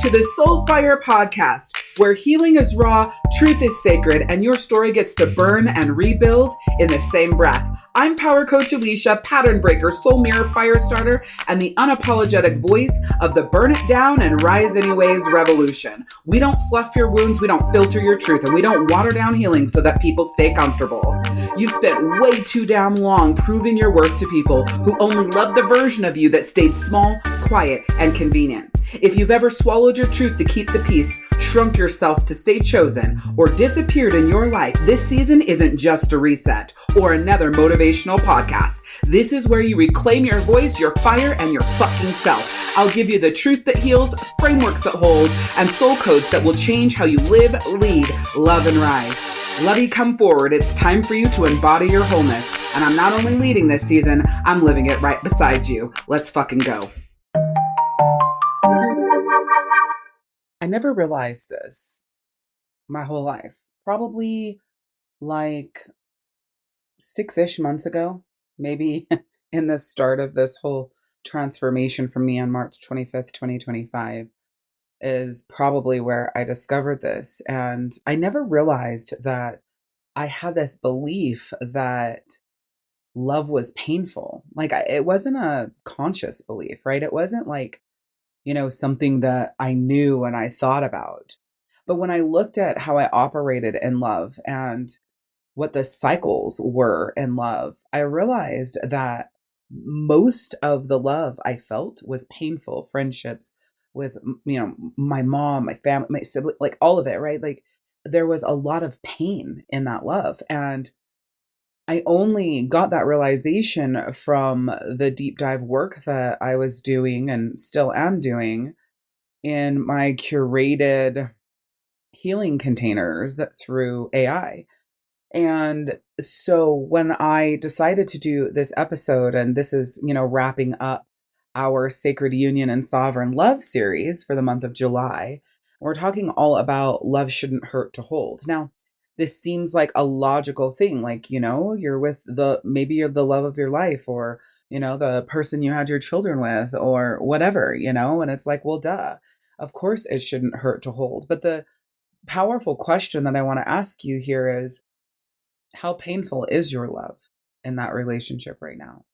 to the Soulfire Podcast, where healing is raw, truth is sacred, and your story gets to burn and rebuild in the same breath. I'm Power Coach Alishia, pattern breaker, soul mirror, fire starter, and the unapologetic voice of the burn it down and rise anyways revolution. We don't fluff your wounds, we don't filter your truth, and we don't water down healing so that people stay comfortable. You've spent way too damn long proving your worth to people who only love the version of you that stayed small, quiet, and convenient. If you've ever swallowed your truth to keep the peace, shrunk yourself to stay chosen, or disappeared in your life, this season isn't just a reset or another motivational podcast. This is where you reclaim your voice, your fire, and your fucking self. I'll give you the truth that heals, frameworks that hold, and soul codes that will change how you live, lead, love, and rise. Lovey, come forward. It's time for you to embody your wholeness. And I'm not only leading this season, I'm living it right beside you. Let's fucking go. I never realized this my whole life. Probably like 6-ish months ago, maybe in the start of this whole transformation for me on March 25th, 2025 is probably where I discovered this. And I never realized that I had this belief that love was painful. It wasn't a conscious belief, right? It wasn't like, something that I knew and I thought about. But when I looked at how I operated in love and what the cycles were in love, I realized that most of the love I felt was painful. Friendships with, my mom, my family, my sibling, like all of it, right? Like there was a lot of pain in that love. And I only got that realization from the deep dive work that I was doing and still am doing in my curated healing containers through AI. And so when I decided to do this episode, and this is, wrapping up our Sacred Union and Sovereign Love series for the month of July, we're talking all about love shouldn't hurt to hold. Now, this seems like a logical thing. Like, you're with maybe you're the love of your life, or, the person you had your children with, or whatever, and it's like, well, duh, of course it shouldn't hurt to hold. But the powerful question that I want to ask you here is, how painful is your love in that relationship right now?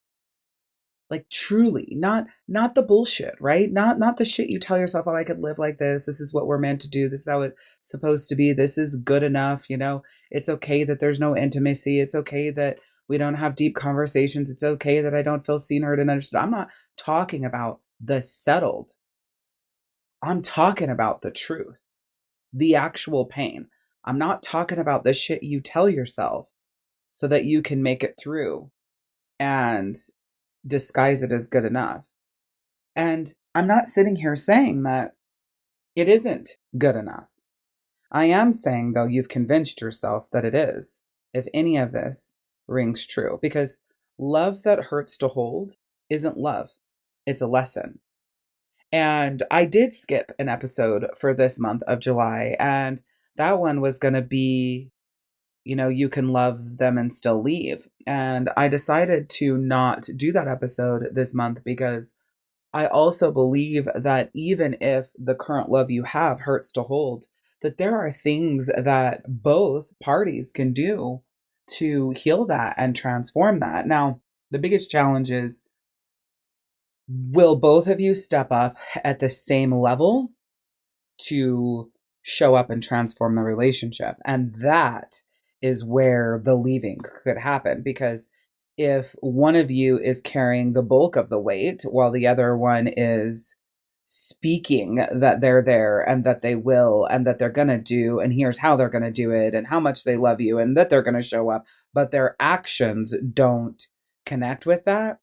Like truly, not the bullshit, right? Not the shit you tell yourself, oh, I could live like this. This is what we're meant to do. This is how it's supposed to be. This is good enough. It's okay that there's no intimacy. It's okay that we don't have deep conversations. It's okay that I don't feel seen, heard, and understood. I'm not talking about the settled. I'm talking about the truth, the actual pain. I'm not talking about the shit you tell yourself so that you can make it through and disguise it as good enough. And I'm not sitting here saying that it isn't good enough. I am saying, though, you've convinced yourself that it is, if any of this rings true, because love that hurts to hold isn't love. It's a lesson. And I did skip an episode for this month of July, and that one was going to be, you can love them and still leave. And I decided to not do that episode this month because I also believe that even if the current love you have hurts to hold, that there are things that both parties can do to heal that and transform that. Now, the biggest challenge is, will both of you step up at the same level to show up and transform the relationship? And that is where the leaving could happen, because if one of you is carrying the bulk of the weight while the other one is speaking that they're there and that they will and that they're going to do, and here's how they're going to do it and how much they love you and that they're going to show up, but their actions don't connect with that,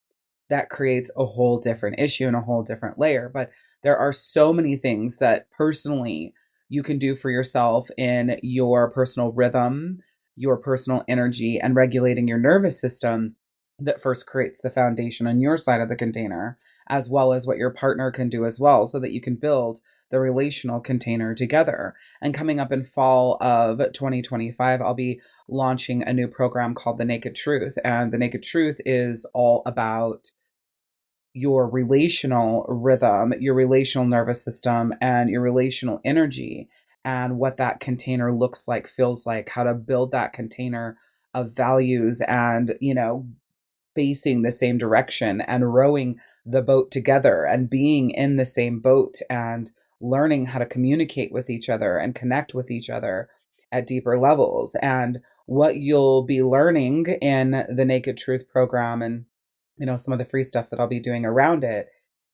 that creates a whole different issue and a whole different layer. But there are so many things that personally you can do for yourself in your personal rhythm, your personal energy, and regulating your nervous system that first creates the foundation on your side of the container, as well as what your partner can do as well, so that you can build the relational container together. And coming up in fall of 2025, I'll be launching a new program called The Naked Truth. And The Naked Truth is all about your relational rhythm, your relational nervous system, and your relational energy, and what that container looks like, feels like, how to build that container of values and, facing the same direction and rowing the boat together and being in the same boat and learning how to communicate with each other and connect with each other at deeper levels. And what you'll be learning in the Naked Truth program and some of the free stuff that I'll be doing around it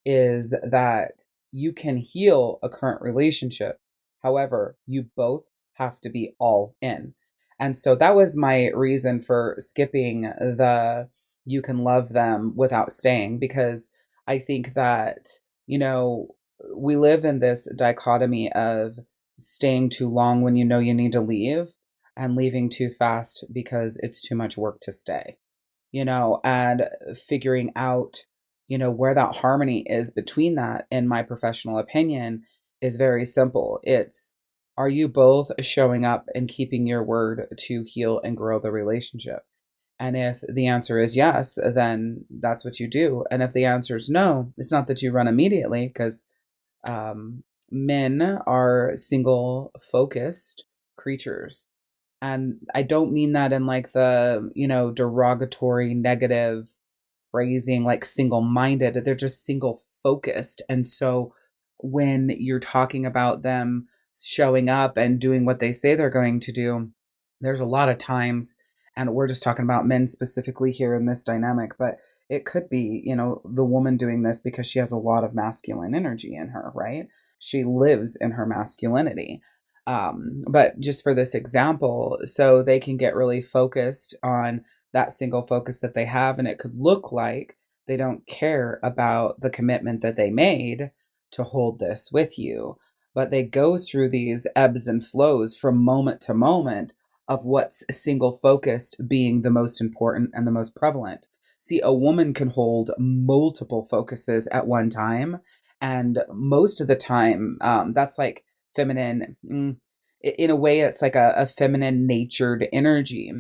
is that you can heal a current relationship. However, you both have to be all in. And so that was my reason for skipping the you can love them without staying, because I think that, we live in this dichotomy of staying too long when you know you need to leave and leaving too fast because it's too much work to stay, and figuring out, where that harmony is between that, in my professional opinion, is very simple. It's, are you both showing up and keeping your word to heal and grow the relationship? And if the answer is yes, then that's what you do. And if the answer is no, it's not that you run immediately, because men are single focused creatures. And I don't mean that in like the, derogatory, negative phrasing, like single minded. They're just single focused. And so when you're talking about them showing up and doing what they say they're going to do, there's a lot of times, and we're just talking about men specifically here in this dynamic, but it could be, the woman doing this because she has a lot of masculine energy in her, right? She lives in her masculinity. But just for this example, so they can get really focused on that single focus that they have, and it could look like they don't care about the commitment that they made to hold this with you, but they go through these ebbs and flows from moment to moment of what's single focused being the most important and the most prevalent. See, a woman can hold multiple focuses at one time, and most of the time, that's like feminine. In a way, it's like a feminine natured energy.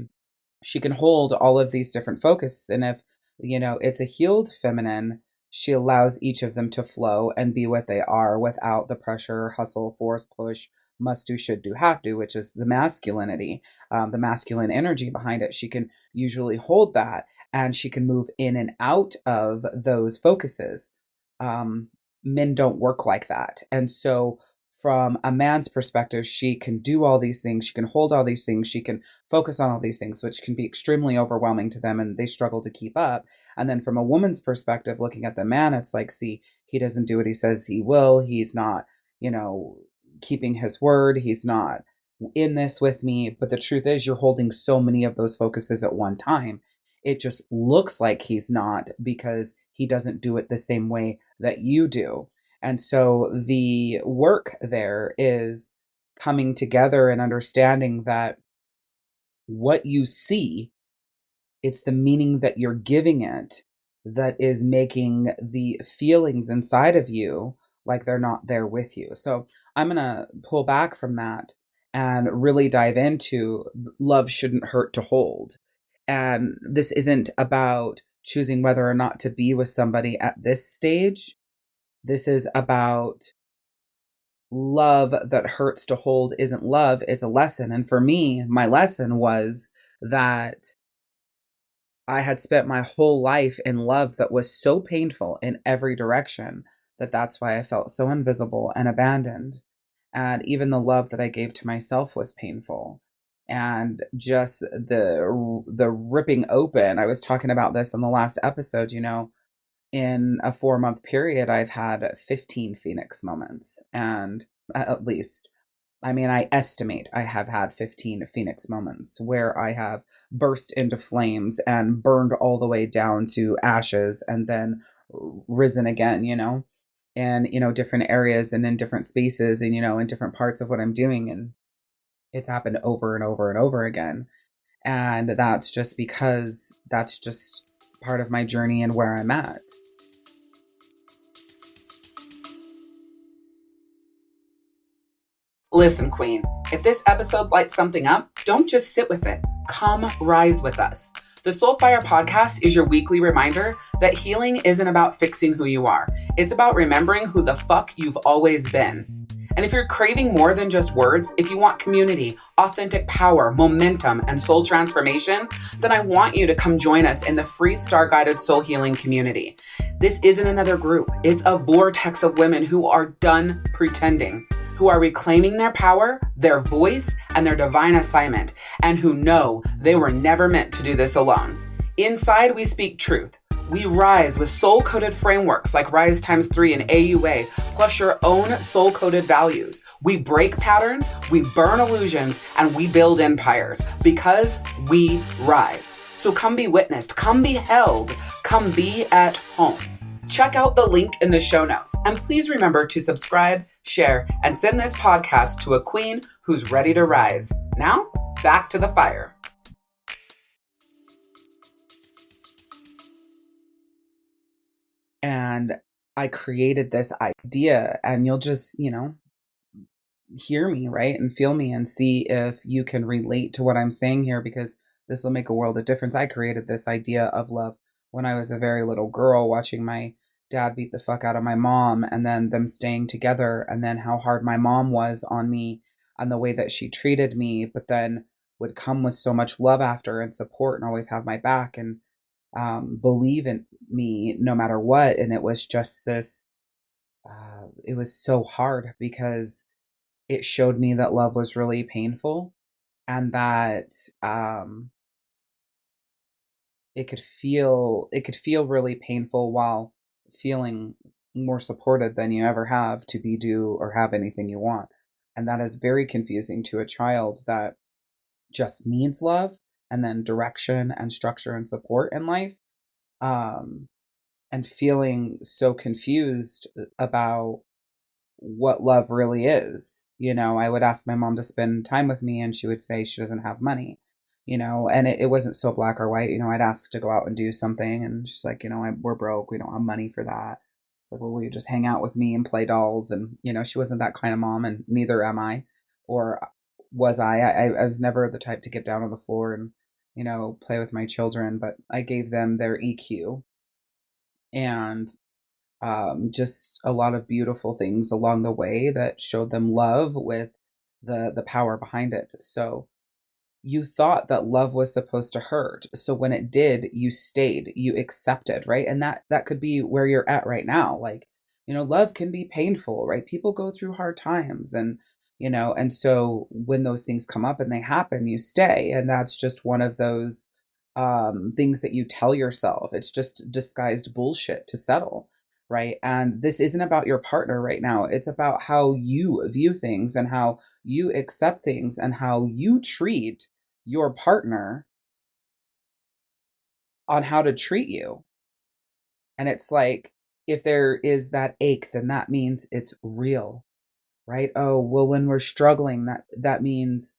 She can hold all of these different focuses. And if, it's a healed feminine, she allows each of them to flow and be what they are without the pressure, hustle, force, push, must do, should do, have to, which is the masculinity, the masculine energy behind it. She can usually hold that, and she can move in and out of those focuses. Men don't work like that. And so from a man's perspective, she can do all these things. She can hold all these things. She can focus on all these things, which can be extremely overwhelming to them, and they struggle to keep up. And then from a woman's perspective, looking at the man, it's like, see, he doesn't do what he says he will. He's not, keeping his word. He's not in this with me. But the truth is, you're holding so many of those focuses at one time. It just looks like he's not, because he doesn't do it the same way that you do. And so the work there is coming together and understanding that what you see, it's the meaning that you're giving it that is making the feelings inside of you like they're not there with you. So I'm going to pull back from that and really dive into love shouldn't hurt to hold. And this isn't about choosing whether or not to be with somebody at this stage. This is about love that hurts to hold isn't love, it's a lesson. And for me, my lesson was that I had spent my whole life in love that was so painful in every direction that that's why I felt so invisible and abandoned. And even the love that I gave to myself was painful. And just the ripping open. I was talking about this in the last episode, in a 4-month period, I've had 15 Phoenix moments. And at least, I estimate I have had 15 Phoenix moments where I have burst into flames and burned all the way down to ashes and then risen again, and, different areas and in different spaces and, in different parts of what I'm doing. And it's happened over and over and over again. And that's just because that's just part of my journey and where I'm at. Listen, Queen, if this episode lights something up, don't just sit with it. Come rise with us. The Soulfire Podcast is your weekly reminder that healing isn't about fixing who you are. It's about remembering who the fuck you've always been. And if you're craving more than just words, if you want community, authentic power, momentum, and soul transformation, then I want you to come join us in the free star-guided soul healing community. This isn't another group. It's a vortex of women who are done pretending, who are reclaiming their power, their voice, and their divine assignment, and who know they were never meant to do this alone. Inside, we speak truth. We rise with soul-coded frameworks like Rise Times 3 and AUA, plus your own soul-coded values. We break patterns, we burn illusions, and we build empires because we rise. So come be witnessed, come be held, come be at home. Check out the link in the show notes. And please remember to subscribe, share, and send this podcast to a queen who's ready to rise. Now, back to the fire. And I created this idea, and you'll just, hear me, right? And feel me and see if you can relate to what I'm saying here, because this will make a world of difference. I created this idea of love when I was a very little girl, watching my dad beat the fuck out of my mom, and then them staying together, and then how hard my mom was on me and the way that she treated me, but then would come with so much love after and support and always have my back and believe in me no matter what. And it was just this, it was so hard because it showed me that love was really painful, and that it could feel really painful while feeling more supported than you ever have to be, do, or have anything you want. And that is very confusing to a child that just needs love and then direction and structure and support in life. And feeling so confused about what love really is. I would ask my mom to spend time with me, and she would say she doesn't have money, and it wasn't so black or white. I'd ask to go out and do something, and she's like, we're broke. We don't have money for that. It's like, well, will you just hang out with me and play dolls? And, she wasn't that kind of mom, and neither am I, or was I. I was never the type to get down on the floor and, play with my children, but I gave them their EQ and just a lot of beautiful things along the way that showed them love with the power behind it. So you thought that love was supposed to hurt. So when it did, you stayed, you accepted, right? And that could be where you're at right now. Like, love can be painful, right? People go through hard times, and, and so when those things come up and they happen, you stay. And that's just one of those things that you tell yourself. It's just disguised bullshit to settle. Right. And this isn't about your partner right now. It's about how you view things and how you accept things and how you treat your partner on how to treat you. And it's like, if there is that ache, then that means it's real, right? Oh, well, when we're struggling, that means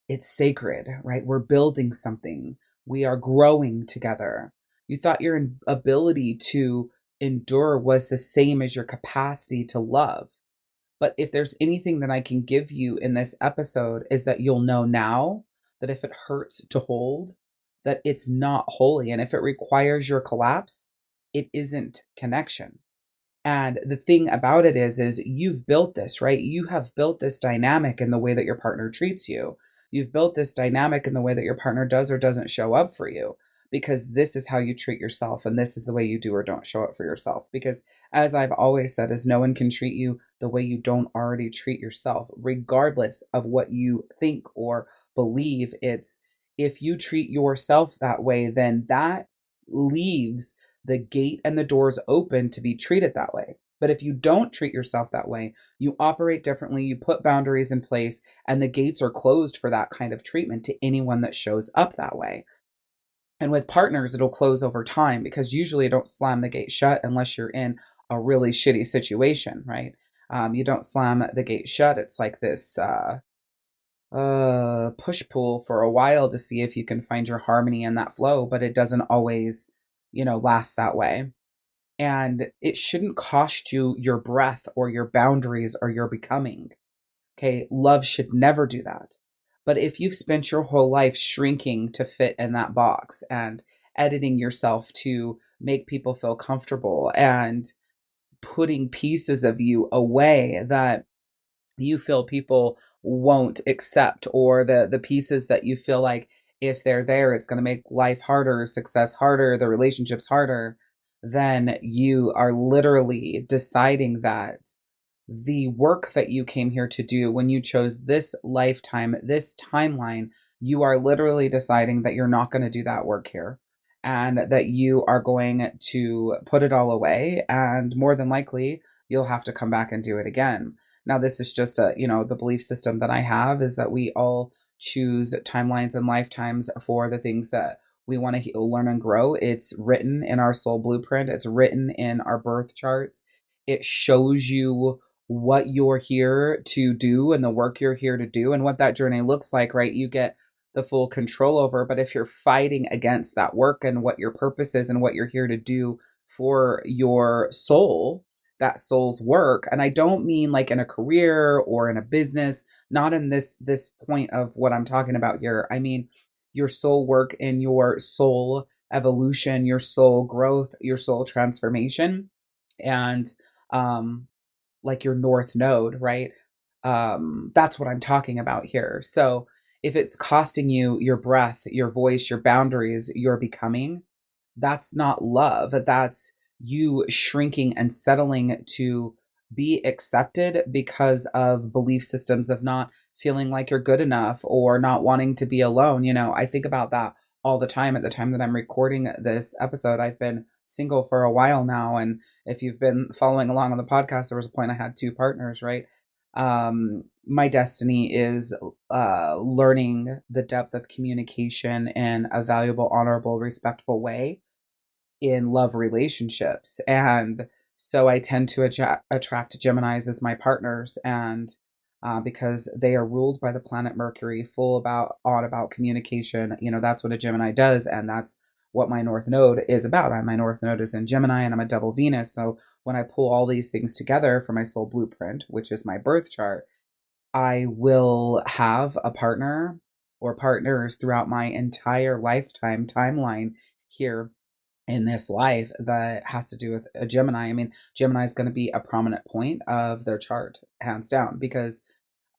it's sacred, right? We're building something. We are growing together. You thought your ability to endure was the same as your capacity to love. But if there's anything that I can give you in this episode, is that you'll know now that if it hurts to hold, that it's not holy. And if it requires your collapse, it isn't connection. And the thing about it is you've built this, right? You have built this dynamic in the way that your partner treats you. You've built this dynamic in the way that your partner does or doesn't show up for you, because this is how you treat yourself, and this is the way you do or don't show up for yourself. Because as I've always said, is no one can treat you the way you don't already treat yourself, regardless of what you think or believe. It's, if you treat yourself that way, then that leaves the gate and the doors open to be treated that way. But if you don't treat yourself that way, you operate differently, you put boundaries in place, and the gates are closed for that kind of treatment to anyone that shows up that way. And with partners, it'll close over time, because usually you don't slam the gate shut unless you're in a really shitty situation, right? You don't slam the gate shut. It's like this push-pull for a while to see if you can find your harmony in that flow, but it doesn't always, last that way. And it shouldn't cost you your breath or your boundaries or your becoming. Okay, love should never do that. But if you've spent your whole life shrinking to fit in that box and editing yourself to make people feel comfortable and putting pieces of you away that you feel people won't accept, or the pieces that you feel like if they're there it's going to make life harder, success harder, the relationships harder, then you are literally deciding that the work that you came here to do when you chose this lifetime, this timeline, you are literally deciding that you're not going to do that work here and that you are going to put it all away. And more than likely, you'll have to come back and do it again. Now, this is just the belief system that I have is that we all choose timelines and lifetimes for the things that we want to heal, learn, and grow. It's written in our soul blueprint. It's written in our birth charts. It shows you what you're here to do and the work you're here to do and what that journey looks like, right? You get the full control over. But if you're fighting against that work and what your purpose is and what you're here to do for your soul, that soul's work, and I don't mean like in a career or in a business, not in this point of what I'm talking about here. I mean your soul work in your soul evolution, your soul growth, your soul transformation, and like your north node, right? That's what I'm talking about here. So if it's costing you your breath, your voice, your boundaries, your becoming, that's not love. That's you shrinking and settling to be accepted because of belief systems of not feeling like you're good enough or not wanting to be alone. I think about that all the time. At the time that I'm recording this episode, I've been single for a while now. And if you've been following along on the podcast, there was a point I had two partners, right? My destiny is learning the depth of communication in a valuable, honorable, respectful way in love relationships. And so I tend to attract Geminis as my partners. And because they are ruled by the planet Mercury, all about communication. That's what a Gemini does. And that's what my North Node is about. My North Node is in Gemini and I'm a double Venus. So when I pull all these things together for my soul blueprint, which is my birth chart, I will have a partner or partners throughout my entire lifetime timeline here in this life that has to do with a Gemini. I mean, Gemini is going to be a prominent point of their chart, hands down, because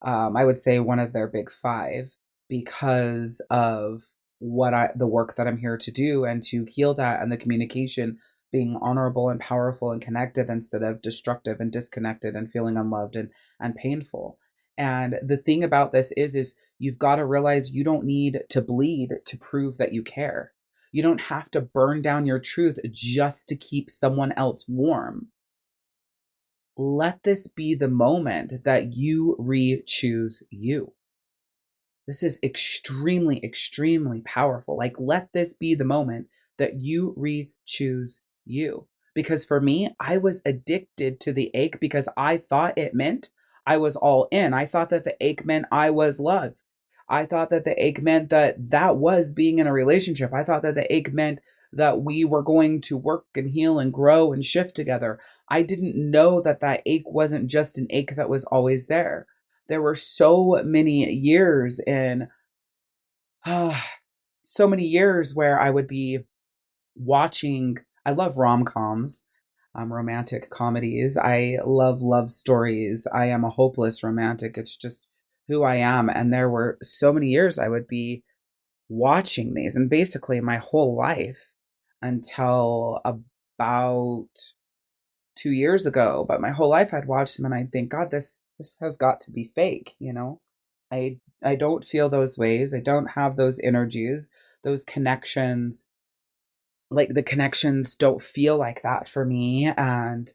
I would say one of their big five, because of the work that I'm here to do and to heal that, and the communication being honorable and powerful and connected instead of destructive and disconnected and feeling unloved and painful. And the thing about this is you've got to realize you don't need to bleed to prove that you care. You don't have to burn down your truth just to keep someone else warm. Let this be the moment that you re-choose you. This is extremely, extremely powerful. Like, let this be the moment that you re-choose you. Because for me, I was addicted to the ache because I thought it meant I was all in. I thought that the ache meant I was loved. I thought that the ache meant that was being in a relationship. I thought that the ache meant that we were going to work and heal and grow and shift together. I didn't know that ache wasn't just an ache that was always there. There were so many years so many years where I would be watching. I love rom-coms, romantic comedies. I love love stories. I am a hopeless romantic. It's just who I am. And there were so many years I would be watching these, and basically my whole life until about 2 years ago. But my whole life I'd watch them and I'd think, God, this has got to be fake. I don't feel those ways. I don't have those energies, those connections. Like, the connections don't feel like that for me. And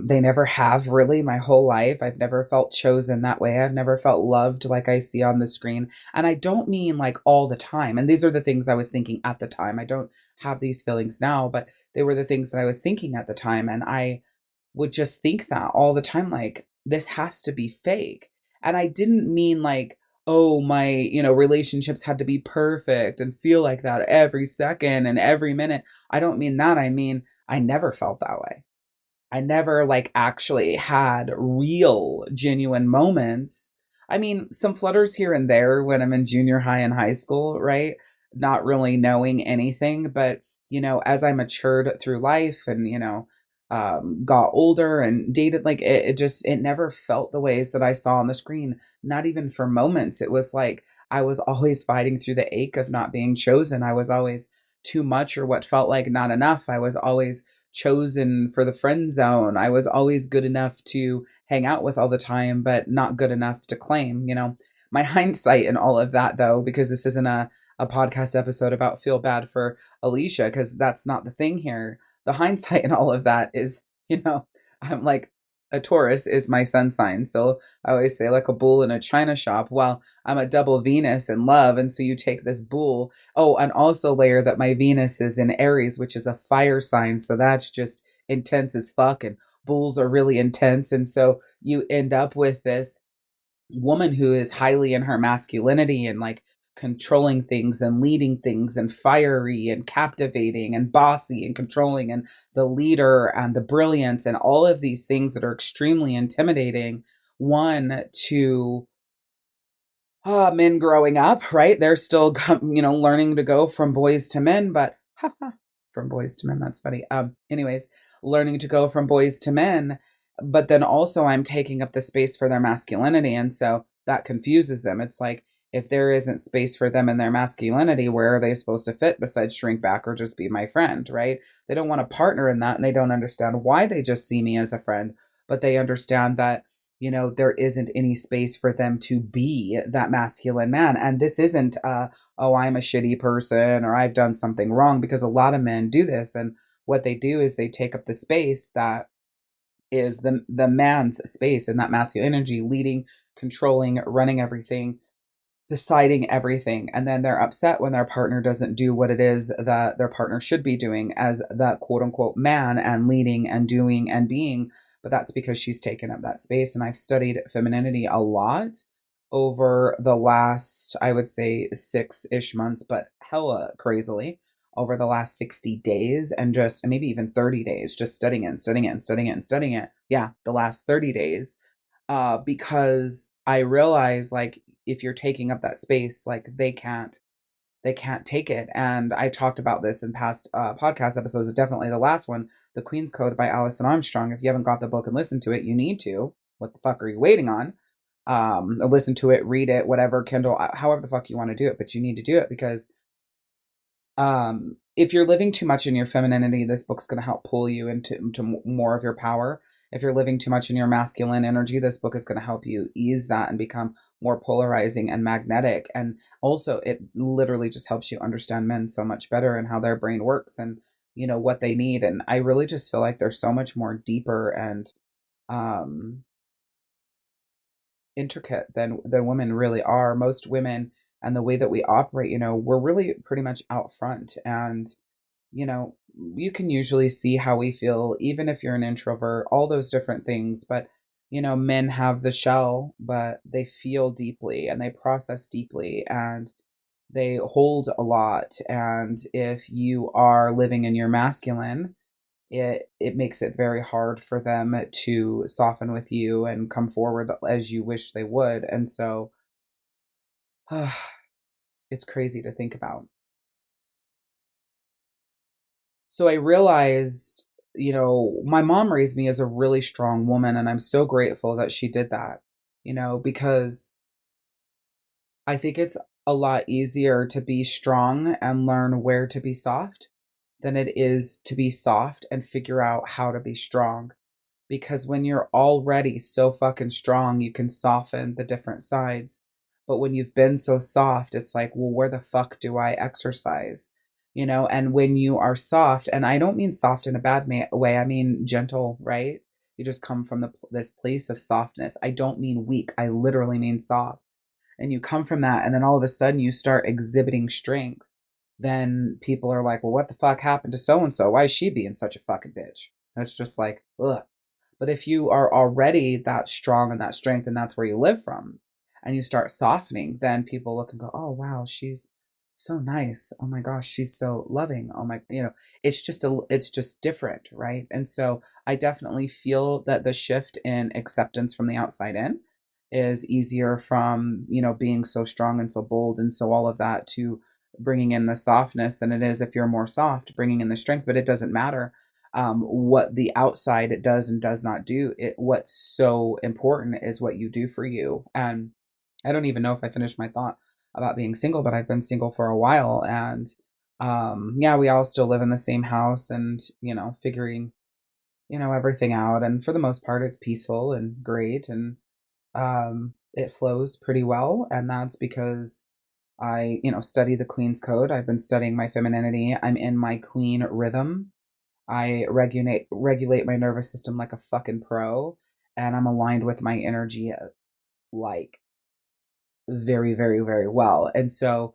they never have, really, my whole life. I've never felt chosen that way. I've never felt loved like I see on the screen. And I don't mean like all the time. And these are the things I was thinking at the time. I don't have these feelings now, but they were the things that I was thinking at the time. And I would just think that all the time, like, this has to be fake. And I didn't mean like, oh, my, relationships had to be perfect and feel like that every second and every minute. I don't mean that. I mean, I never felt that way. I never like actually had real genuine moments I mean, some flutters here and there when I'm in junior high and high school, right? Not really knowing anything, but as I matured through life and, got older and dated, like it never felt the ways that I saw on the screen, not even for moments. It was like I was always fighting through the ache of not being chosen. I was always too much or what felt like not enough. I was always chosen for the friend zone. I was always good enough to hang out with all the time, but not good enough to claim, My hindsight and all of that, though, because this isn't a podcast episode about feel bad for Alishia, because that's not the thing here. The hindsight and all of that is, I'm like, a Taurus is my sun sign. So I always say, like a bull in a china shop. Well, I'm a double Venus in love. And so you take this bull. Oh, and also layer that my Venus is in Aries, which is a fire sign. So that's just intense as fuck. And bulls are really intense. And so you end up with this woman who is highly in her masculinity and like controlling things and leading things and fiery and captivating and bossy and controlling and the leader and the brilliance and all of these things that are extremely intimidating. One, to men growing up, right? They're still, learning to go from boys to men, but from boys to men, that's funny. Anyways, learning to go from boys to men, but then also I'm taking up the space for their masculinity. And so that confuses them. It's like, if there isn't space for them in their masculinity, where are they supposed to fit besides shrink back or just be my friend, right? They don't want a partner in that, and they don't understand why they just see me as a friend, but they understand that there isn't any space for them to be that masculine man. And this isn't, oh, I'm a shitty person or I've done something wrong, because a lot of men do this. And what they do is they take up the space that is the man's space and that masculine energy, leading, controlling, running everything, deciding everything. And then they're upset when their partner doesn't do what it is that their partner should be doing as that quote unquote man and leading and doing and being. But that's because she's taken up that space. And I've studied femininity a lot over the last, I would say, 6-ish months, but hella crazily over the last 60 days and just maybe even 30 days, just studying it and studying it and studying it and studying it. Yeah, the last 30 days. Because I realize, like, if you're taking up that space, like they can't take it. And I talked about this in past podcast episodes, definitely the last one, The Queen's Code by Alison Armstrong. If you haven't got the book and listened to it, you need to. What the fuck are you waiting on? Listen to it, read it, whatever, Kindle, however the fuck you want to do it, but you need to do it, because if you're living too much in your femininity, this book's going to help pull you into more of your power. If you're living too much in your masculine energy, this book is going to help you ease that and become more polarizing and magnetic. And also, it literally just helps you understand men so much better and how their brain works and, what they need. And I really just feel like they're so much more deeper and um, intricate than women really are. Most women and the way that we operate, we're really pretty much out front. And you know, you can usually see how we feel, even if you're an introvert, all those different things. But, men have the shell, but they feel deeply and they process deeply and they hold a lot. And if you are living in your masculine, it makes it very hard for them to soften with you and come forward as you wish they would. And so it's crazy to think about. So I realized, my mom raised me as a really strong woman, and I'm so grateful that she did that, because I think it's a lot easier to be strong and learn where to be soft than it is to be soft and figure out how to be strong. Because when you're already so fucking strong, you can soften the different sides. But when you've been so soft, it's like, well, where the fuck do I exercise? And when you are soft, and I don't mean soft in a bad way, I mean gentle, right? You just come from this place of softness. I don't mean weak. I literally mean soft. And you come from that, and then all of a sudden you start exhibiting strength. Then people are like, well, what the fuck happened to so and so? Why is she being such a fucking bitch? And it's just like, ugh. But if you are already that strong and that strength, and that's where you live from, and you start softening, then people look and go, oh, wow, she's so nice. Oh my gosh, she's so loving. Oh my, it's just different, right? And so I definitely feel that the shift in acceptance from the outside in, is easier from, being so strong and so bold and so all of that to bringing in the softness than it is if you're more soft, bringing in the strength. But it doesn't matter what the outside it does and does not do. What's so important is what you do for you. And I don't even know if I finished my thought about being single, but I've been single for a while. And yeah, we all still live in the same house and, figuring, everything out. And for the most part, it's peaceful and great. And it flows pretty well. And that's because I, study the Queen's Code. I've been studying my femininity. I'm in my queen rhythm. I regulate my nervous system like a fucking pro, and I'm aligned with my energy like very, very, very well. And so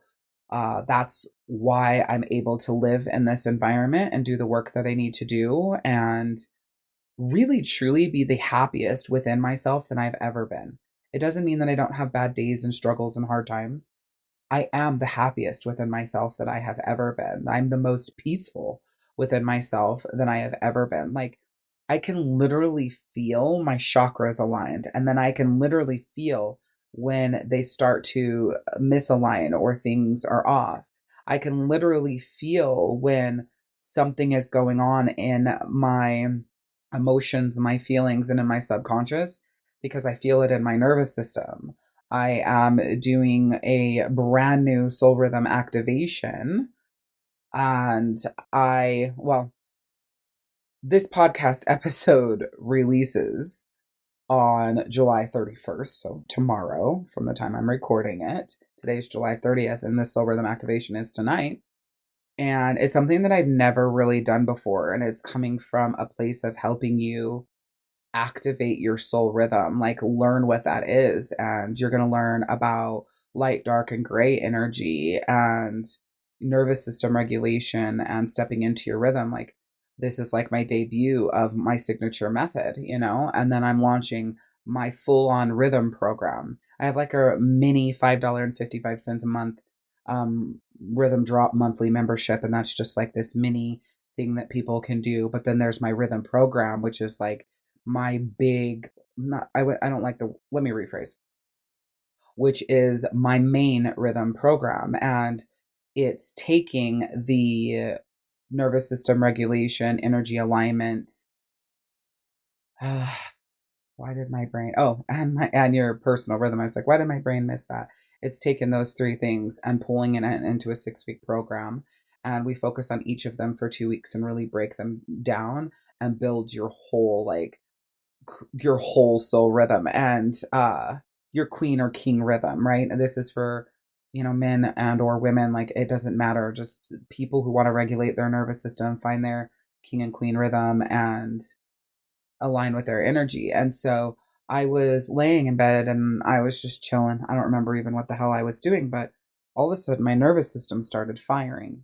that's why I'm able to live in this environment and do the work that I need to do and really truly be the happiest within myself than I've ever been. It doesn't mean that I don't have bad days and struggles and hard times. I am the happiest within myself that I have ever been. I'm the most peaceful within myself than I have ever been. Like, I can literally feel my chakras aligned, and then I can literally feel when they start to misalign or things are off. I can literally feel when something is going on in my emotions, my feelings, and in my subconscious because I feel it in my nervous system. I am doing a brand new soul rhythm activation. And this podcast episode releases on July 31st. So tomorrow, from the time I'm recording it, today's July 30th, and this soul rhythm activation is tonight. And it's something that I've never really done before. And it's coming from a place of helping you activate your soul rhythm, like learn what that is. And you're going to learn about light, dark, and gray energy and nervous system regulation and stepping into your rhythm. Like, this is like my debut of my signature method, and then I'm launching my full on rhythm program. I have like a mini $5.55 a month rhythm drop monthly membership. And that's just like this mini thing that people can do. But then there's my rhythm program, which is like my big, not I don't like the, let me rephrase, which is my main rhythm program. And it's taking the nervous system regulation, energy alignment, why did my brain, and your personal rhythm, I was like, why did my brain miss that? It's taken those three things and pulling it into a 6-week program, and we focus on each of them for 2 weeks and really break them down and build your whole your whole soul rhythm and your queen or king rhythm, right? And this is for, men and or women, like it doesn't matter, just people who want to regulate their nervous system, find their king and queen rhythm and align with their energy. And so I was laying in bed and I was just chilling. I don't remember even what the hell I was doing, but all of a sudden my nervous system started firing.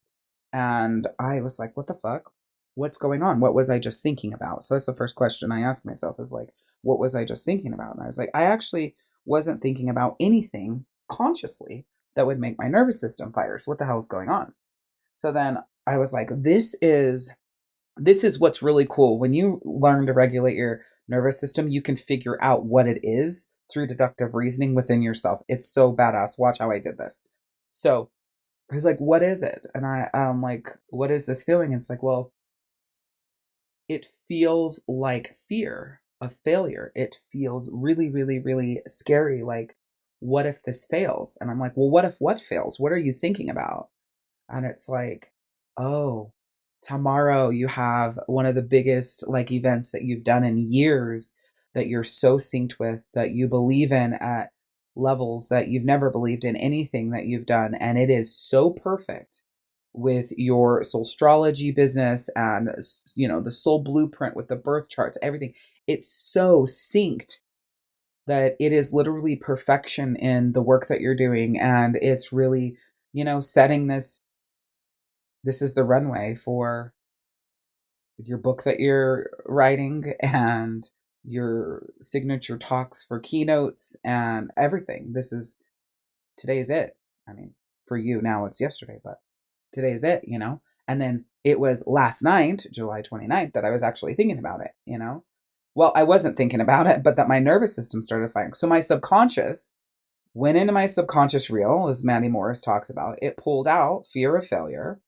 And I was like, what the fuck? What's going on? What was I just thinking about? So that's the first question I asked myself, is like, what was I just thinking about? And I was like, I actually wasn't thinking about anything consciously that would make my nervous system fire. So what the hell is going on? So then I was like, this is what's really cool. When you learn to regulate your nervous system, you can figure out what it is through deductive reasoning within yourself. It's so badass. Watch how I did this. So I was like, what is it? And I'm like, what is this feeling? And it's like, well, it feels like fear of failure. It feels really, really, really scary. Like, what if this fails? And I'm like, well, what if what fails? What are you thinking about? And it's like, oh, tomorrow you have one of the biggest like events that you've done in years, that you're so synced with, that you believe in at levels that you've never believed in anything that you've done. And it is so perfect with your SOULstrology business and, the soul blueprint with the birth charts, everything. It's so synced that it is literally perfection in the work that you're doing. And it's really, setting this is the runway for your book that you're writing and your signature talks for keynotes and everything. Today's it. I mean, for you now it's yesterday, but today is it, And then it was last night, July 29th, that I was actually thinking about it, Well, I wasn't thinking about it, but that my nervous system started firing. So my subconscious went into my subconscious reel, as Mandy Morris talks about. It pulled out fear of failure.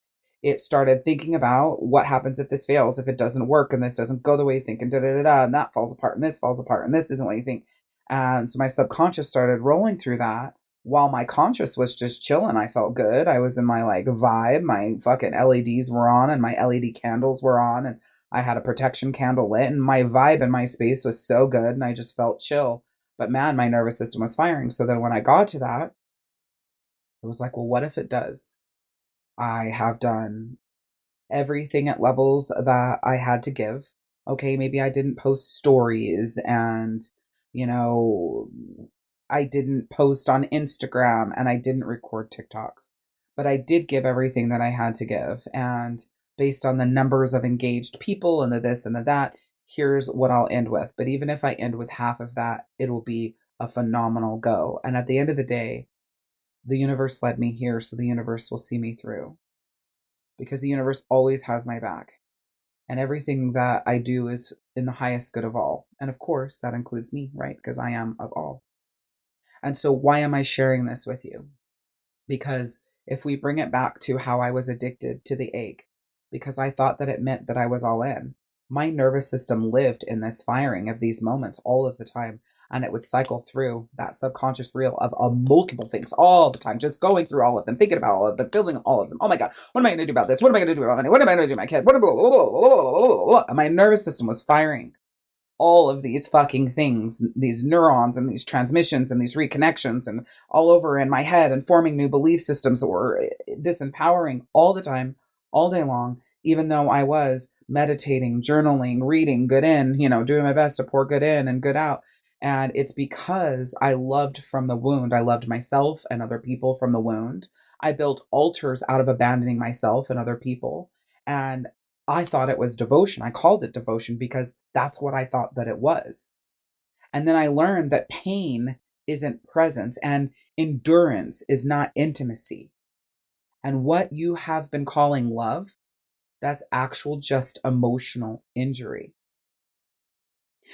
It started thinking about what happens if this fails, if it doesn't work, and this doesn't go the way you think, and da da da da, and that falls apart, and this falls apart, and this isn't what you think. And so my subconscious started rolling through that while my conscious was just chilling. I felt good. I was in my like vibe. My fucking LEDs were on, and my LED candles were on, and I had a protection candle lit, and my vibe in my space was so good, and I just felt chill. But man, my nervous system was firing. So then when I got to that, it was like, well, what if it does? I have done everything at levels that I had to give. Okay, maybe I didn't post stories and, you know, I didn't post on Instagram and I didn't record TikToks, but I did give everything that I had to give. And based on the numbers of engaged people and the this and the that, here's what I'll end with. But even if I end with half of that, it will be a phenomenal go. And at the end of the day, the universe led me here, so the universe will see me through because the universe always has my back. And everything that I do is in the highest good of all. And of course, that includes me, right? Because I am of all. And so, why am I sharing this with you? Because if we bring it back to how I was addicted to the ache, because I thought that it meant that I was all in, my nervous system lived in this firing of these moments all of the time. And it would cycle through that subconscious reel of multiple things all the time, just going through all of them, thinking about all of them, feeling all of them. Oh my God, what am I going to do about this? What am I going to do about money? What am I going to do with my kid? And my nervous system was firing all of these fucking things, these neurons and these transmissions and these reconnections and all over in my head and forming new belief systems that were disempowering all the time, all day long, even though I was meditating, journaling, reading good in, doing my best to pour good in and good out. And it's because I loved from the wound. I loved myself and other people from the wound. I built altars out of abandoning myself and other people. And I thought it was devotion. I called it devotion because that's what I thought that it was. And then I learned that pain isn't presence and endurance is not intimacy. And what you have been calling love, that's actual just emotional injury.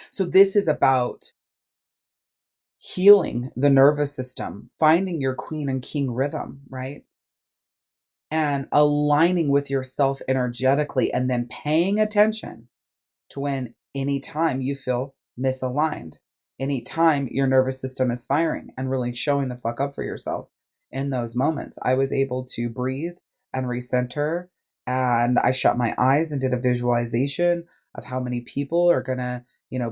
So this is about healing the nervous system, finding your queen and king rhythm, right? And aligning with yourself energetically and then paying attention to when anytime you feel misaligned, anytime your nervous system is firing and really showing the fuck up for yourself in those moments. I was able to breathe and recenter, and I shut my eyes and did a visualization of how many people are gonna,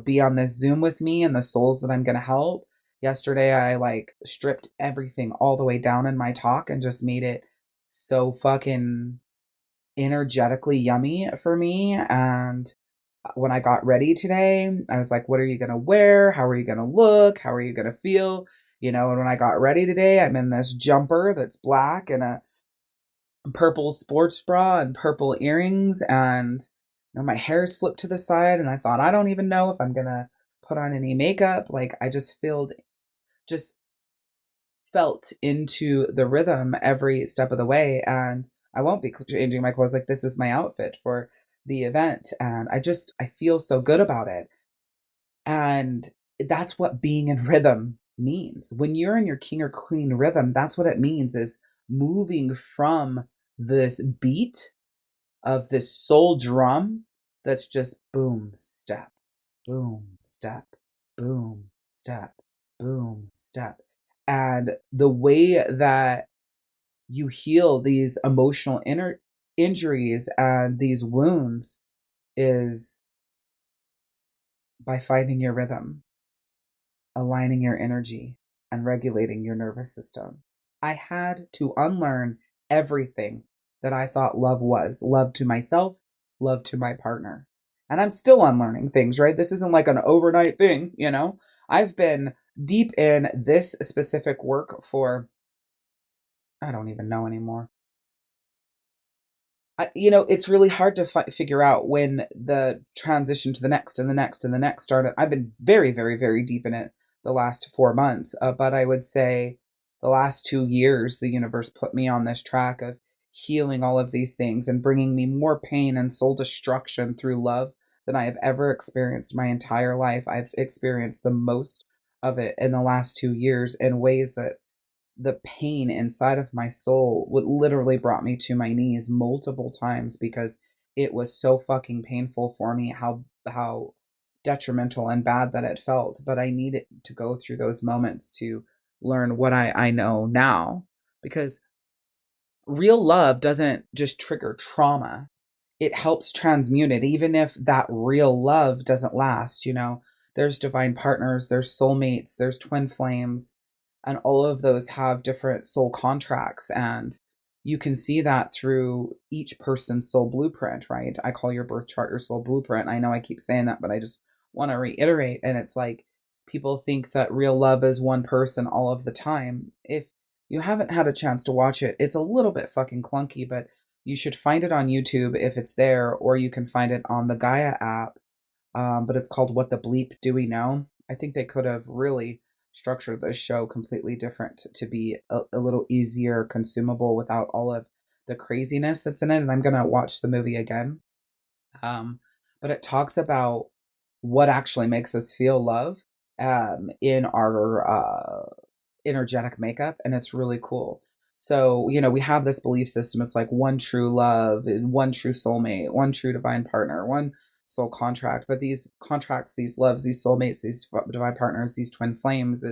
be on this Zoom with me and the souls that I'm gonna help. Yesterday, I like stripped everything all the way down in my talk and just made it so fucking energetically yummy for me. And when I got ready today, I was like, what are you going to wear? How are you going to look? How are you going to feel? And when I got ready today, I'm in this jumper that's black and a purple sports bra and purple earrings. And, my hair's flipped to the side. And I thought, I don't even know if I'm going to put on any makeup. Like, I just felt into the rhythm every step of the way. And I won't be changing my clothes. Like, this is my outfit for the event. And I feel so good about it. And that's what being in rhythm means. When you're in your king or queen rhythm, that's what it means, is moving from this beat of this soul drum that's just boom, step, boom, step, boom, step, boom, step. And the way that you heal these emotional injuries and these wounds is by finding your rhythm, aligning your energy, and regulating your nervous system. I had to unlearn everything that I thought love was: love to myself, love to my partner. And I'm still unlearning things, right? This isn't like an overnight thing, I've been deep in this specific work for, I don't even know anymore. It's really hard to figure out when the transition to the next and the next and the next started. I've been very, very, very deep in it the last 4 months, but I would say the last 2 years, the universe put me on this track of healing all of these things and bringing me more pain and soul destruction through love than I have ever experienced my entire life. I've experienced the most of it in the last 2 years in ways that the pain inside of my soul would literally brought me to my knees multiple times because it was so fucking painful for me how detrimental and bad that it felt. But I needed to go through those moments to learn what I know now, because real love doesn't just trigger trauma. It helps transmute it, even if that real love doesn't last. There's divine partners, there's soulmates, there's twin flames, and all of those have different soul contracts. And you can see that through each person's soul blueprint, right? I call your birth chart your soul blueprint. I know I keep saying that, but I just want to reiterate. And it's like people think that real love is one person all of the time. If you haven't had a chance to watch it, it's a little bit fucking clunky, but you should find it on YouTube if it's there, or you can find it on the Gaia app. But it's called What the Bleep Do We Know? I think they could have really structured this show completely different to be a little easier consumable without all of the craziness that's in it. And I'm going to watch the movie again. But it talks about what actually makes us feel love in our energetic makeup, and it's really cool. So, we have this belief system. It's like one true love, and one true soulmate, one true divine partner, one soul contract. But these contracts, these loves, these soulmates, these divine partners, these twin flames,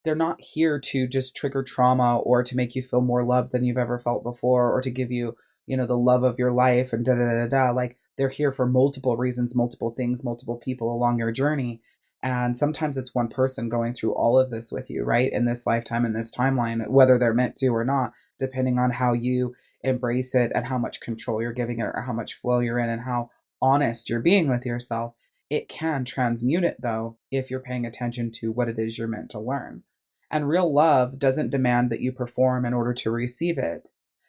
they're not here to just trigger trauma or to make you feel more love than you've ever felt before, or to give you, the love of your life and da da da da. Like, they're here for multiple reasons, multiple things, multiple people along your journey. And sometimes it's one person going through all of this with you, right? In this lifetime, in this timeline, whether they're meant to or not, depending on how you embrace it and how much control you're giving it, or how much flow you're in, and how honest you're being with yourself. It can transmute it, though, if you're paying attention to what it is you're meant to learn. And real love doesn't demand that you perform in order to receive it.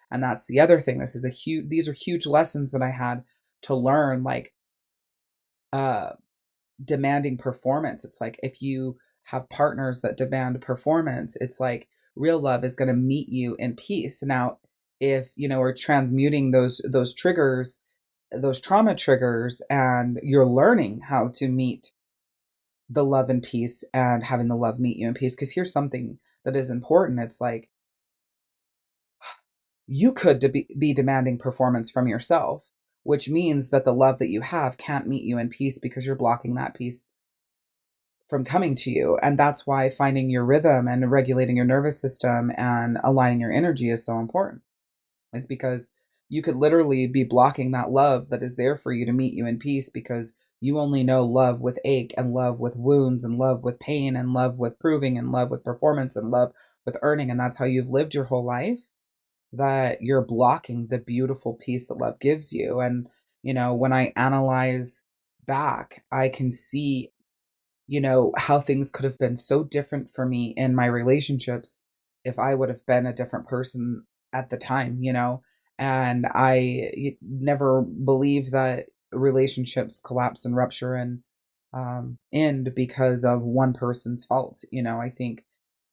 And that's the other thing. These are huge lessons that I had to learn, like, demanding performance. It's like, if you have partners that demand performance, it's like real love is going to meet you in peace. Now, if, we're transmuting those triggers, those trauma triggers, and you're learning how to meet the love and peace, and having the love meet you in peace. Because here's something that is important. It's like, you could be demanding performance from yourself, which means that the love that you have can't meet you in peace because you're blocking that peace from coming to you. And that's why finding your rhythm and regulating your nervous system and aligning your energy is so important. Is because you could literally be blocking that love that is there for you to meet you in peace, because you only know love with ache, and love with wounds, and love with pain, and love with proving, and love with performance, and love with earning. And that's how you've lived your whole life, that you're blocking the beautiful peace that love gives you. And, when I analyze back, I can see, how things could have been so different for me in my relationships if I would have been a different person at the time, and I never believe that relationships collapse and rupture and end because of one person's fault.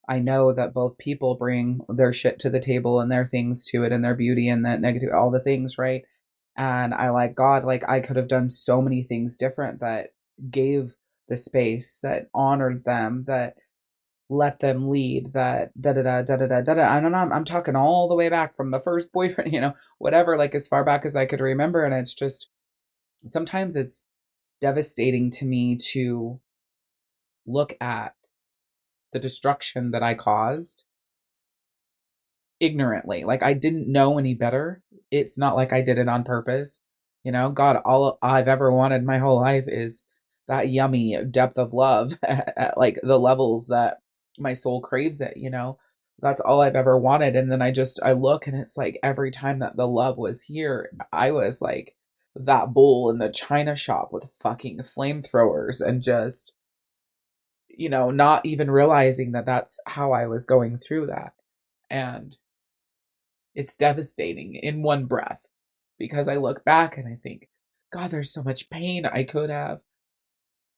I know that both people bring their shit to the table, and their things to it, and their beauty and that negative, all the things, right? And I, like God, like, I could have done so many things different that gave the space, that honored them, that let them lead, that da da da da da da da da. I'm talking all the way back from the first boyfriend, whatever, like, as far back as I could remember. And it's just, sometimes it's devastating to me to look at the destruction that I caused ignorantly. Like, I didn't know any better. It's not like I did it on purpose. God, all I've ever wanted my whole life is that yummy depth of love at like the levels that my soul craves it. That's all I've ever wanted. And then I look, and it's like, every time that the love was here, I was like that bull in the china shop with fucking flamethrowers, and just, not even realizing that that's how I was going through that. And it's devastating in one breath, because I look back and I think, God, there's so much pain I could have,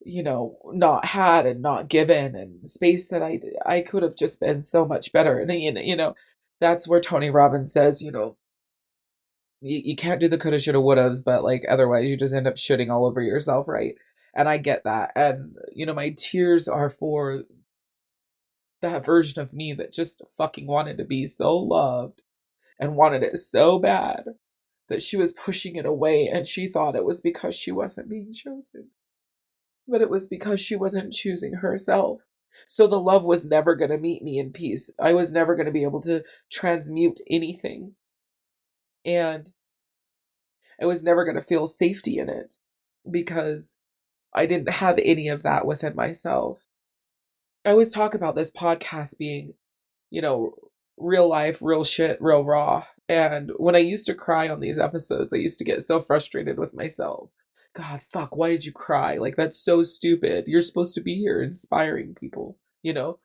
not had and not given, and space that I could have just been so much better. And, that's where Tony Robbins says, you can't do the coulda, shoulda, wouldas, but like otherwise you just end up shitting all over yourself, right? And I get that. And, my tears are for that version of me that just fucking wanted to be so loved and wanted it so bad that she was pushing it away and she thought it was because she wasn't being chosen. But it was because she wasn't choosing herself. So the love was never going to meet me in peace. I was never going to be able to transmute anything. And I was never going to feel safety in it because I didn't have any of that within myself. I always talk about this podcast being, you know, real life, real shit, real raw. And when I used to cry on these episodes, I used to get so frustrated with myself. God, fuck, why did you cry? Like, that's so stupid. You're supposed to be here inspiring people, you know?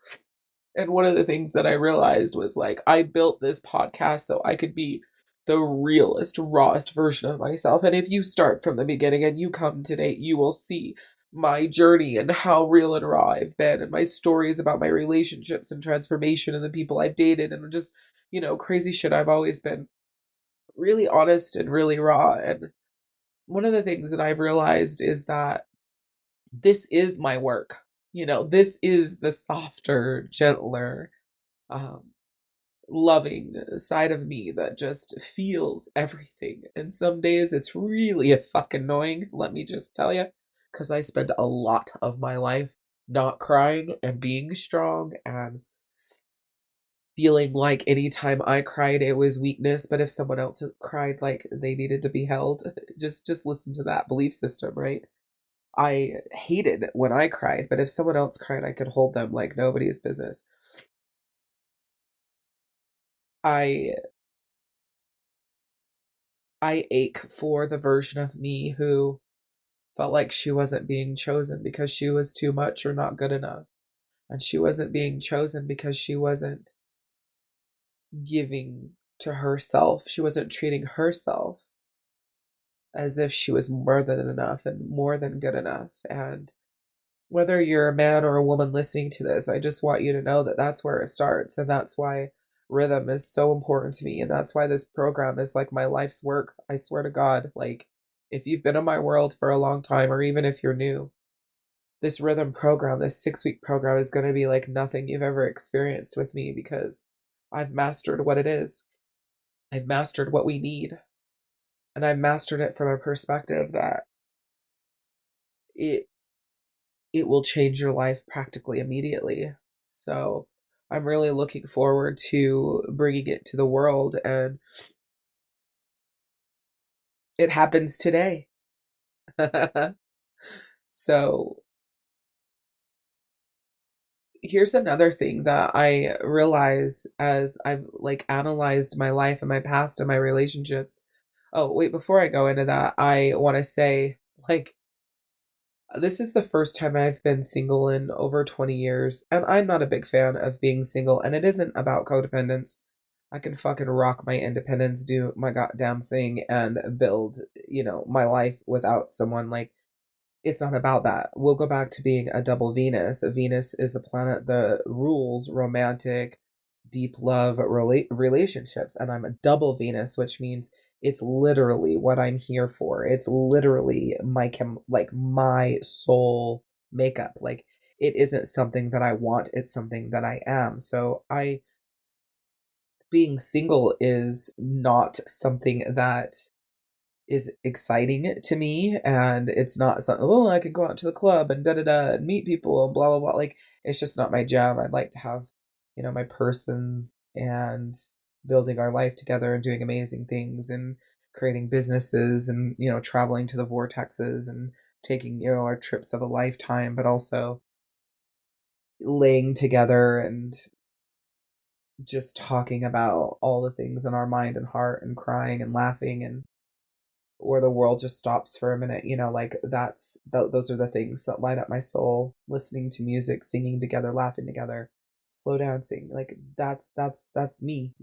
And one of the things that I realized was like, I built this podcast so I could be the realest, rawest version of myself. And if you start from the beginning and you come today, you will see my journey and how real and raw I've been, and my stories about my relationships and transformation and the people I've dated, and just, crazy shit. I've always been really honest and really raw. And one of the things that I've realized is that this is my work. This is the softer, gentler, um, loving side of me that just feels everything. And some days it's really a fucking annoying, let me just tell you, because I spent a lot of my life not crying and being strong and feeling like anytime I cried it was weakness, but if someone else cried, like they needed to be held. Just listen to that belief system, right? I hated when I cried, but if someone else cried, I could hold them like nobody's business. I I ache for the version of me who felt like she wasn't being chosen because she was too much or not good enough. And she wasn't being chosen because she wasn't giving to herself. She wasn't treating herself as if she was more than enough and more than good enough. And whether you're a man or a woman listening to this, I just want you to know that that's where it starts. And that's why rhythm is so important to me. And that's why this program is like my life's work. I swear to God, like if you've been in my world for a long time, or even if you're new, this rhythm program, this 6 week program is going to be like nothing you've ever experienced with me because I've mastered what it is. I've mastered what we need. And I've mastered it from a perspective that it it will change your life practically immediately. So I'm really looking forward to bringing it to the world, and it happens today. So here's another thing that I realize as I've like analyzed my life and my past and my relationships. Oh, wait, before I go into that, I want to say like this is the first time I've been single in over 20 years, and I'm not a big fan of being single, and it isn't about codependence. I can fucking rock my independence, do my goddamn thing, and build, my life without someone. Like, it's not about that. We'll go back to being a double Venus. Venus is the planet that rules romantic, deep love relationships, and I'm a double Venus, which means it's literally what I'm here for. It's literally like my soul makeup. Like it isn't something that I want, it's something that I am. So I being single is not something that is exciting to me, and it's not something, oh, I could go out to the club and da da da and meet people and blah blah blah. Like it's just not my jam. I'd like to have, my person and building our life together and doing amazing things and creating businesses and, traveling to the vortexes and taking, our trips of a lifetime, but also laying together and just talking about all the things in our mind and heart and crying and laughing and or the world just stops for a minute, like those are the things that light up my soul. Listening to music, singing together, laughing together, slow dancing, like that's me.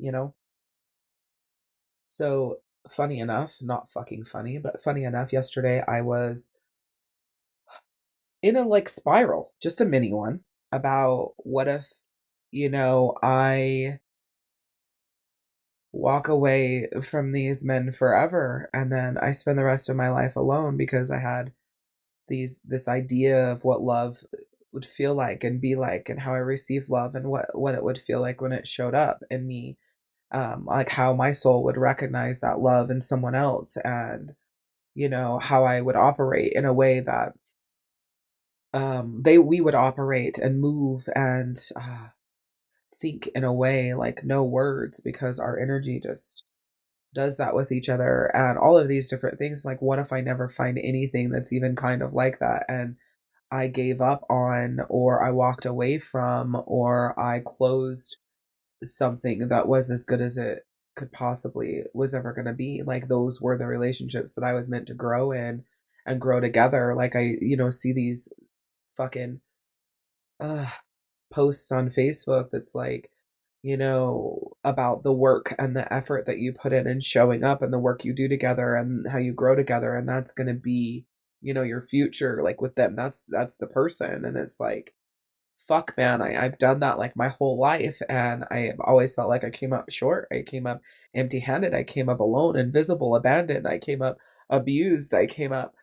So funny enough, not fucking funny, but funny enough, yesterday I was in a like spiral, just a mini one, about what if, I walk away from these men forever. And then I spend the rest of my life alone because I had this idea of what love would feel like and be like, and how I received love, and what it would feel like when it showed up in me. Like how my soul would recognize that love in someone else, and how I would operate in a way that we would operate and move and sync in a way like no words, because our energy just does that with each other, and all of these different things. Like, what if I never find anything that's even kind of like that, and I gave up on, or I walked away from, or I closed something that was as good as it could possibly was ever going to be. Like, those were the relationships that I was meant to grow in and grow together. Like, I see these fucking uh posts on Facebook that's like, about the work and the effort that you put in and showing up and the work you do together and how you grow together, and that's going to be, your future. Like, with them, that's the person. And it's like, fuck, man, I've done that like my whole life, and I always felt like I came up short. I came up empty handed. I came up alone, invisible, abandoned. I came up abused. I came up,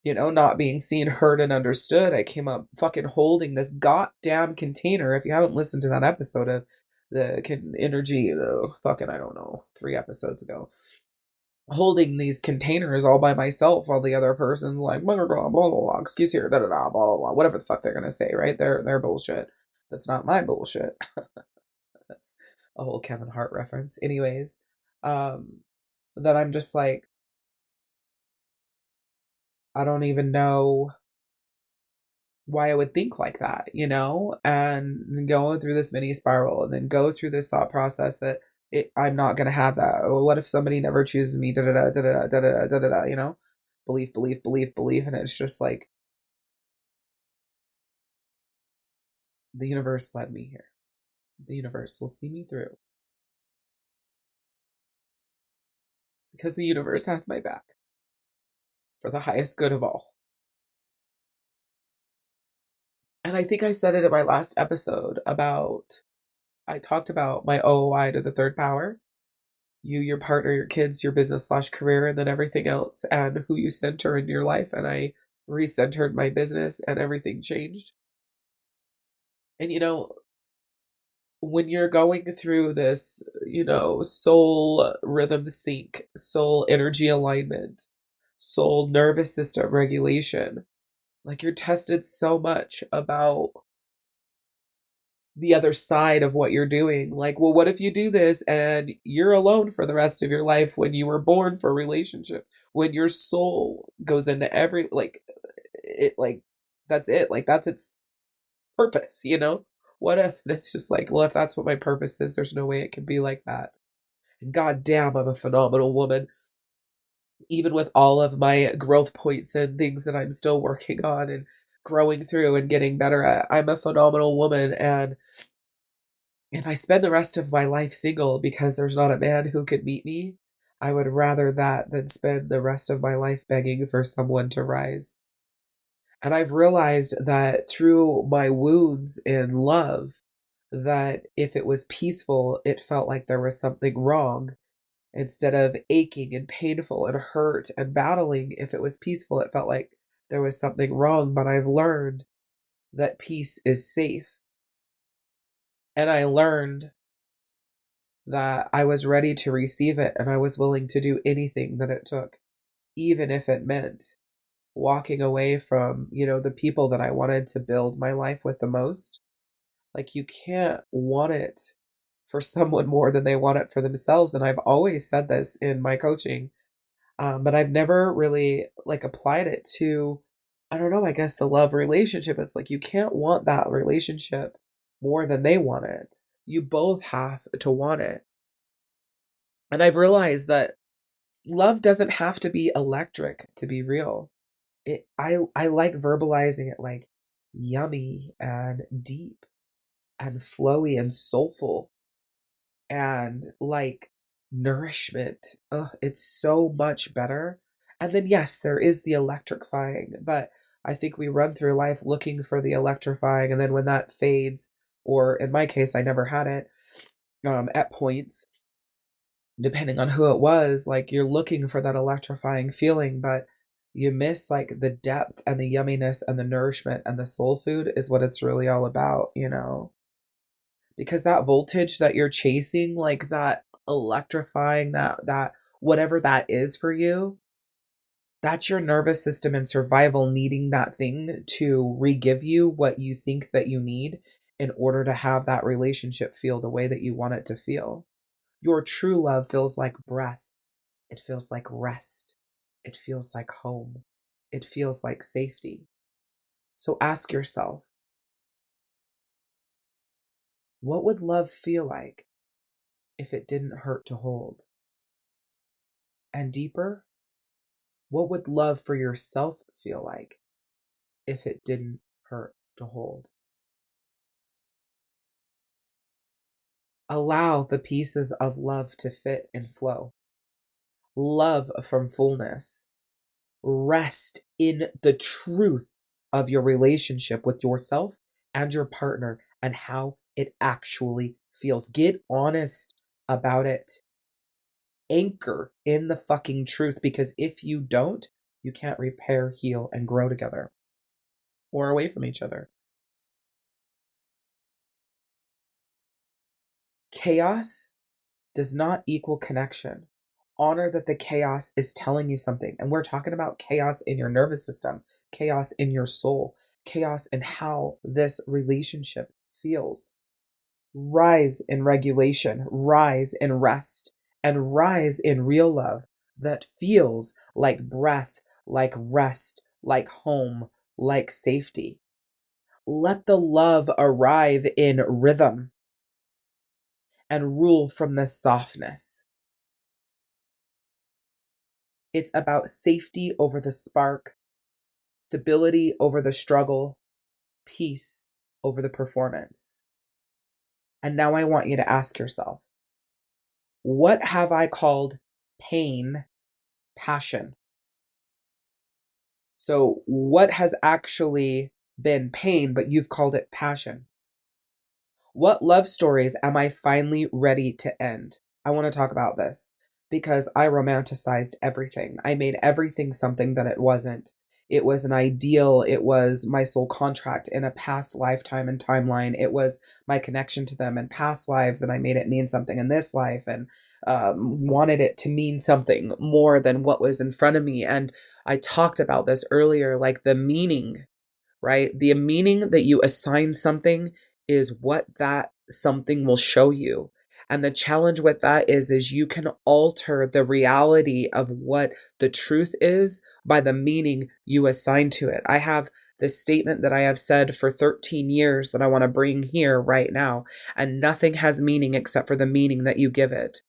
not being seen, heard, and understood. I came up fucking holding this goddamn container. If you haven't listened to that episode of the energy, the fucking, I don't know, 3 episodes ago, holding these containers all by myself while the other person's like, blah, blah, blah, blah, blah, excuse here, da da da, blah, blah, whatever the fuck they're gonna say, right? Their bullshit. That's not my bullshit. That's a whole Kevin Hart reference. Anyways, that I'm just like, I don't even know why I would think like that, and going through this mini spiral and then go through this thought process that I'm not going to have that. Or what if somebody never chooses me? Da da da da da da da da da da. Belief, belief, belief, belief, and it's just like the universe led me here. The universe will see me through because the universe has my back for the highest good of all. And I think I said it in my last episode about I talked about my OOI to the third power. You, your partner, your kids, your business/career, and then everything else, and who you center in your life. And I recentered my business, and everything changed. And when you're going through this, soul rhythm sync, soul energy alignment, soul nervous system regulation, like, you're tested so much about the other side of what you're doing. Like, well, what if you do this and you're alone for the rest of your life when you were born for relationships? When your soul goes into every, like, it, like, that's it. Like, that's its purpose, What if it's just like, well, if that's what my purpose is, there's no way it can be like that. And god damn, I'm a phenomenal woman. Even with all of my growth points and things that I'm still working on and growing through and getting better at, I'm a phenomenal woman. And if I spend the rest of my life single because there's not a man who could meet me, I would rather that than spend the rest of my life begging for someone to rise. And I've realized that through my wounds in love, that if it was peaceful, it felt like there was something wrong. Instead of aching and painful and hurt and battling, if it was peaceful, it felt like there was something wrong. But I've learned that peace is safe. And I learned that I was ready to receive it, and I was willing to do anything that it took, even if it meant walking away from, the people that I wanted to build my life with the most. Like, you can't want it for someone more than they want it for themselves. And I've always said this in my coaching, but I've never really like applied it to, I don't know, I guess the love relationship. It's like, you can't want that relationship more than they want it. You both have to want it. And I've realized that love doesn't have to be electric to be real. I like verbalizing it like yummy and deep and flowy and soulful and like nourishment. It's so much better. And then yes, there is the electrifying, but I think we run through life looking for the electrifying, and then when that fades, or in my case, I never had it at points, depending on who it was, like you're looking for that electrifying feeling, but you miss like the depth and the yumminess and the nourishment, and the soul food is what it's really all about, because that voltage that you're chasing, like that electrifying, that whatever that is for you, that's your nervous system and survival needing that thing to re-give you what you think that you need in order to have that relationship feel the way that you want it to feel. Your true love feels like breath. It feels like rest. It feels like home. It feels like safety. So ask yourself, what would love feel like if it didn't hurt to hold? And deeper, what would love for yourself feel like if it didn't hurt to hold? Allow the pieces of love to fit and flow. Love from fullness. Rest in the truth of your relationship with yourself and your partner and how it actually feels. Get honest about it. Anchor in the fucking truth, because if you don't, you can't repair, heal, and grow together or away from each other. Chaos does not equal connection. Honor that the chaos is telling you something. And we're talking about chaos in your nervous system, chaos in your soul, chaos in how this relationship feels. Rise in regulation, rise in rest, and rise in real love that feels like breath, like rest, like home, like safety. Let the love arrive in rhythm and rule from the softness. It's about safety over the spark, stability over the struggle, peace over the performance. And now I want you to ask yourself, what have I called pain, passion? So what has actually been pain, but you've called it passion? What love stories am I finally ready to end? I want to talk about this because I romanticized everything. I made everything something that it wasn't. It was an ideal. It was my soul contract in a past lifetime and timeline. It was my connection to them in past lives, and I made it mean something in this life, and wanted it to mean something more than what was in front of me. And I talked about this earlier, like the meaning, right? The meaning that you assign something is what that something will show you. And the challenge with that is you can alter the reality of what the truth is by the meaning you assign to it. I have this statement that I have said for 13 years that I want to bring here right now, and nothing has meaning except for the meaning that you give it.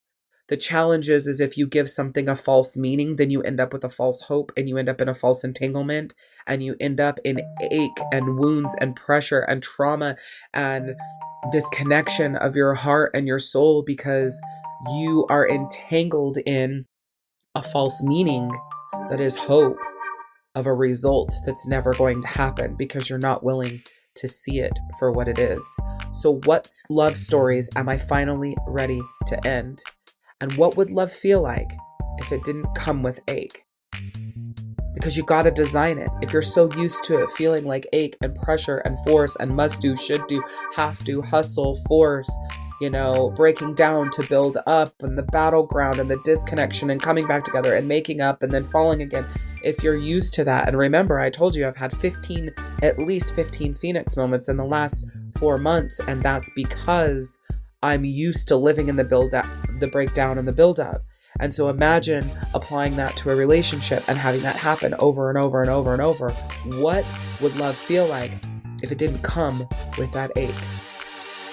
The challenge is if you give something a false meaning, then you end up with a false hope, and you end up in a false entanglement, and you end up in ache and wounds and pressure and trauma and disconnection of your heart and your soul because you are entangled in a false meaning that is hope of a result that's never going to happen because you're not willing to see it for what it is. So what love stories am I finally ready to end? And what would love feel like if it didn't come with ache? Because you got to design it. If you're so used to it feeling like ache and pressure and force and must do, should do, have to, hustle, force, breaking down to build up, and the battleground and the disconnection and coming back together and making up and then falling again. If you're used to that, and remember, I told you I've had at least 15 Phoenix moments in the last 4 months, and that's because I'm used to living in the build up, the breakdown and the build up. And so imagine applying that to a relationship and having that happen over and over and over and over. What would love feel like if it didn't come with that ache?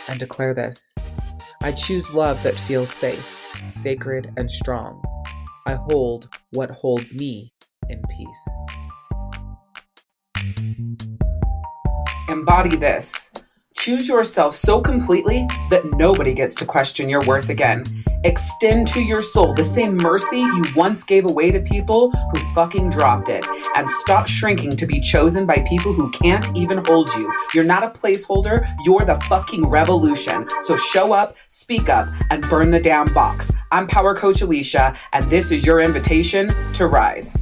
And declare this: I choose love that feels safe, sacred, and strong. I hold what holds me in peace. Embody this. Choose yourself so completely that nobody gets to question your worth again. Extend to your soul the same mercy you once gave away to people who fucking dropped it. And stop shrinking to be chosen by people who can't even hold you. You're not a placeholder. You're the fucking revolution. So show up, speak up, and burn the damn box. I'm Power Coach Alishia, and this is your invitation to rise.